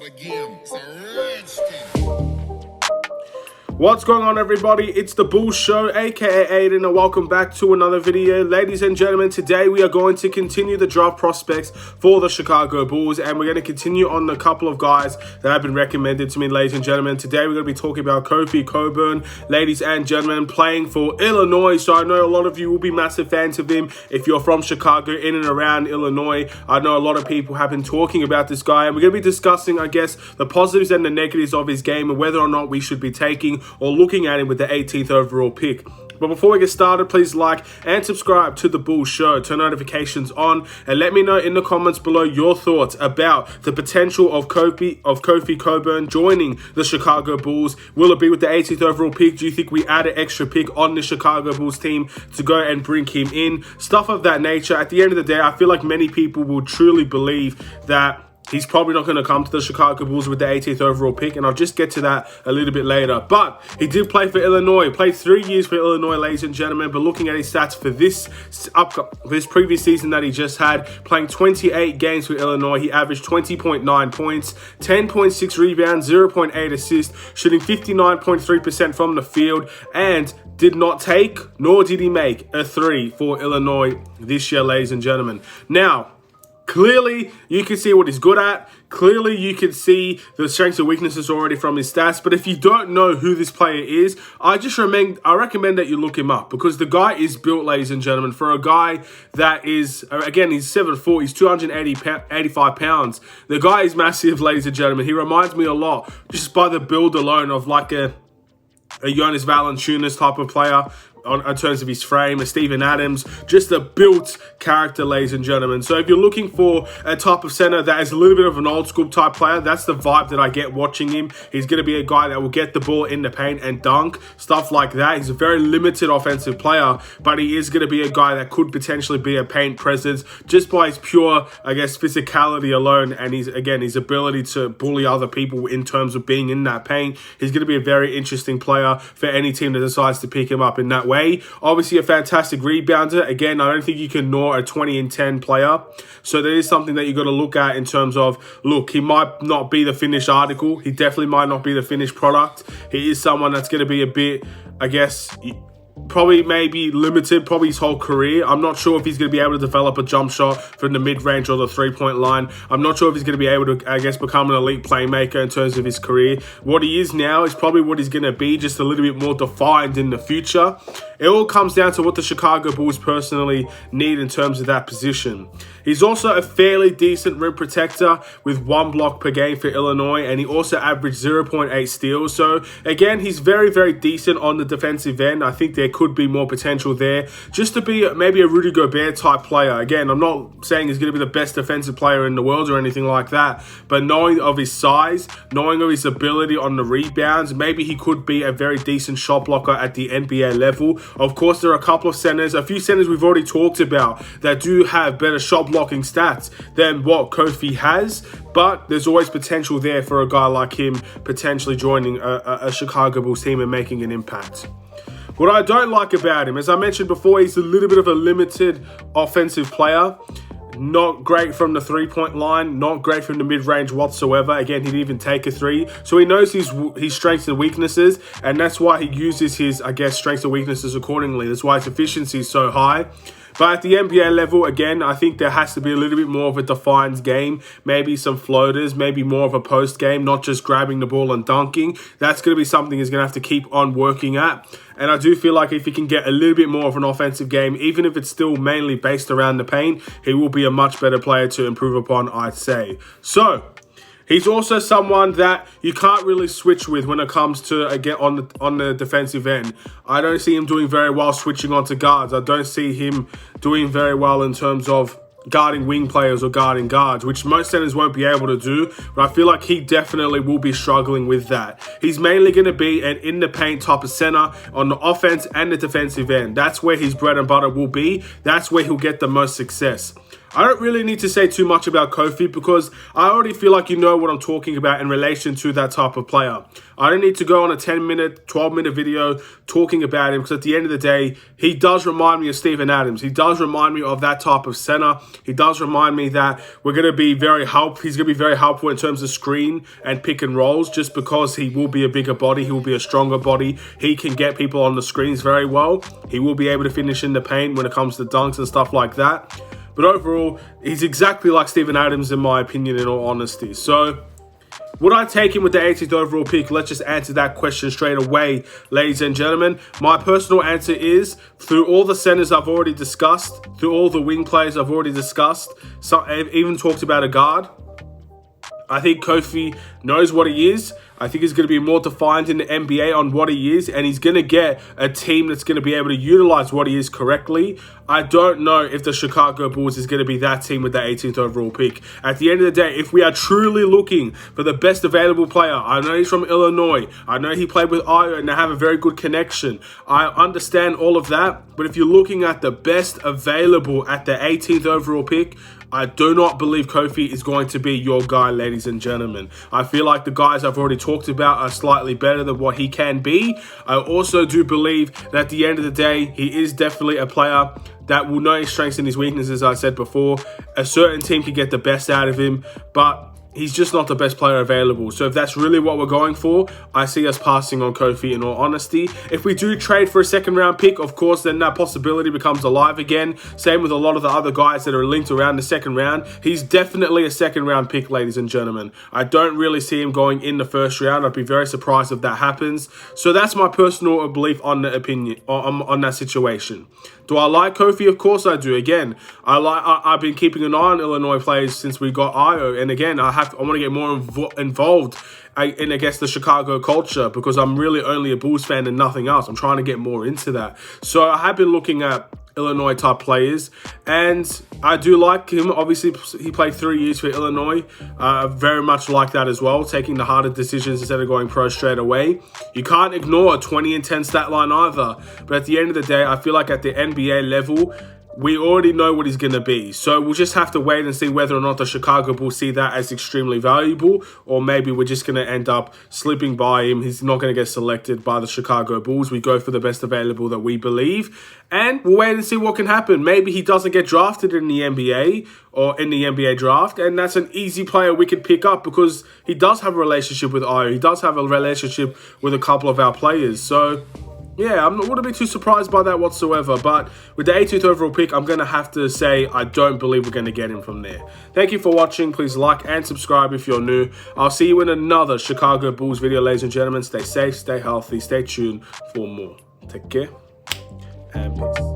start again. It's a Redskin. What's going on, everybody? It's the Bulls Show, aka Aiden, and welcome back to another video. Ladies and gentlemen, today we are going to continue the draft prospects for the Chicago Bulls, and we're going to continue on a couple of guys that have been recommended to me, ladies and gentlemen. Today we're going to be talking about Kofi Cockburn, ladies and gentlemen, playing for Illinois. So I know a lot of you will be massive fans of him if you're from Chicago, in and around Illinois. I know a lot of people have been talking about this guy, and we're going to be discussing, I guess, the positives and the negatives of his game and whether or not we should be taking or looking at him with the 18th overall pick. But before we get started, please like and subscribe to the Bulls Show. Turn notifications on and let me know in the comments below your thoughts about the potential of Kofi Cockburn joining the Chicago Bulls. Will it be with the 18th overall pick? Do you think we add an extra pick on the Chicago Bulls team to go and bring him in? Stuff of that nature. At the end of the day, I feel like many people will truly believe that he's probably not going to come to the Chicago Bulls with the 18th overall pick, and I'll just get to that a little bit later. But he did play for Illinois, played 3 years for Illinois, ladies and gentlemen. But looking at his stats for this previous season that he just had, playing 28 games for Illinois, he averaged 20.9 points, 10.6 rebounds, 0.8 assists, shooting 59.3% from the field, and did not take, nor did he make, a three for Illinois this year, ladies and gentlemen. Now, clearly, you can see what he's good at. Clearly, you can see the strengths and weaknesses already from his stats. But if you don't know who this player is, I recommend that you look him up, because the guy is built, ladies and gentlemen, for a guy that is, again, he's 7'4", he's 285 pounds. The guy is massive, ladies and gentlemen. He reminds me a lot, just by the build alone, of like a Jonas Valanciunas type of player. In terms of his frame, a Steven Adams, just a built character, ladies and gentlemen. So if you're looking for a type of center that is a little bit of an old school type player, that's the vibe that I get watching him. He's going to be a guy that will get the ball in the paint and dunk, stuff like that. He's a very limited offensive player, but he is going to be a guy that could potentially be a paint presence just by his pure, I guess, physicality alone, and his ability to bully other people in terms of being in that paint. He's going to be a very interesting player for any team that decides to pick him up in that way. Obviously, a fantastic rebounder. Again, I don't think you can ignore a 20 and 10 player. So that is something that you got to look at in terms of, look, he might not be the finished article. He definitely might not be the finished product. He is someone that's going to be a bit, I guess, probably maybe limited, probably his whole career. I'm not sure if he's going to be able to develop a jump shot from the mid-range or the three-point line. I'm not sure if he's going to be able to, I guess, become an elite playmaker in terms of his career. What he is now is probably what he's going to be, just a little bit more defined in the future. It all comes down to what the Chicago Bulls personally need in terms of that position. He's also a fairly decent rim protector with 1 block per game for Illinois, and he also averaged 0.8 steals. So again, he's very, very decent on the defensive end. I think there could be more potential there, just to be maybe a Rudy Gobert type player. Again, I'm not saying he's going to be the best defensive player in the world or anything like that, but knowing of his size, knowing of his ability on the rebounds, maybe he could be a very decent shot blocker at the NBA level. Of course, there are a couple of centers, a few centers we've already talked about that do have better shot blocking stats than what Kofi has, but there's always potential there for a guy like him potentially joining a Chicago Bulls team and making an impact. What I don't like about him, as I mentioned before, he's a little bit of a limited offensive player. Not great from the three-point line, not great from the mid-range whatsoever. Again, he didn't even take a three. So he knows his strengths and weaknesses, and that's why he uses his, I guess, strengths and weaknesses accordingly. That's why his efficiency is so high. But at the NBA level, again, I think there has to be a little bit more of a defined game. Maybe some floaters, maybe more of a post game, not just grabbing the ball and dunking. That's going to be something he's going to have to keep on working at. And I do feel like if he can get a little bit more of an offensive game, even if it's still mainly based around the paint, he will be a much better player to improve upon, I'd say. So he's also someone that you can't really switch with when it comes to, again, on the defensive end. I don't see him doing very well switching onto guards. I don't see him doing very well in terms of guarding wing players or guarding guards, which most centers won't be able to do, but I feel like he definitely will be struggling with that. He's mainly going to be an in-the-paint type of center on the offense and the defensive end. That's where his bread and butter will be. That's where he'll get the most success. I don't really need to say too much about Kofi because I already feel like you know what I'm talking about in relation to that type of player. I don't need to go on a 10-minute, 12-minute video talking about him because at the end of the day, he does remind me of Steven Adams. He does remind me of that type of center. He does remind me that we're going to be very helpful. He's going to be very helpful in terms of screen and pick and rolls just because he will be a bigger body. He will be a stronger body. He can get people on the screens very well. He will be able to finish in the paint when it comes to dunks and stuff like that. But overall, he's exactly like Steven Adams in my opinion, in all honesty. So, would I take him with the 18th overall pick? Let's just answer that question straight away, ladies and gentlemen. My personal answer is, through all the centers I've already discussed, through all the wing players I've already discussed, so I've even talked about a guard, I think Kofi knows what he is. I think he's going to be more defined in the NBA on what he is, and he's going to get a team that's going to be able to utilize what he is correctly. I don't know if the Chicago Bulls is going to be that team with the 18th overall pick. At the end of the day, if we are truly looking for the best available player, I know he's from Illinois. I know he played with Ayo and they have a very good connection. I understand all of that, but if you're looking at the best available at the 18th overall pick, I do not believe Kofi is going to be your guy, ladies and gentlemen. I feel like the guys I've already talked about are slightly better than what he can be. I also do believe that at the end of the day, he is definitely a player that will know his strengths and his weaknesses, as I said before. A certain team can get the best out of him, but he's just not the best player available. So if that's really what we're going for, I see us passing on Kofi in all honesty. If we do trade for a second round pick, of course, then that possibility becomes alive again. Same with a lot of the other guys that are linked around the second round. He's definitely a second round pick, ladies and gentlemen. I don't really see him going in the first round. I'd be very surprised if that happens. So that's my personal belief on the opinion, on that situation. Do I like Kofi? Of course I do. Again, I've been keeping an eye on Illinois players since we got Ayo, and again, I want to get more involved in, I guess, the Chicago culture because I'm really only a Bulls fan and nothing else. I'm trying to get more into that. So I have been looking at Illinois type players, and I do like him. Obviously, he played 3 years for Illinois. Very much like that as well, taking the harder decisions instead of going pro straight away. You can't ignore a 20 and 10 stat line either. But at the end of the day, I feel like at the NBA level, we already know what he's going to be. So we'll just have to wait and see whether or not the Chicago Bulls see that as extremely valuable, or maybe we're just going to end up slipping by him. He's not going to get selected by the Chicago Bulls. We go for the best available that we believe, and we'll wait and see what can happen. Maybe he doesn't get drafted in the NBA or in the NBA draft, and that's an easy player we could pick up because he does have a relationship with Ayo. He does have a relationship with a couple of our players. So yeah, I wouldn't be too surprised by that whatsoever. But with the 18th overall pick, I'm going to have to say I don't believe we're going to get him from there. Thank you for watching. Please like and subscribe if you're new. I'll see you in another Chicago Bulls video, ladies and gentlemen. Stay safe, stay healthy, stay tuned for more. Take care and peace.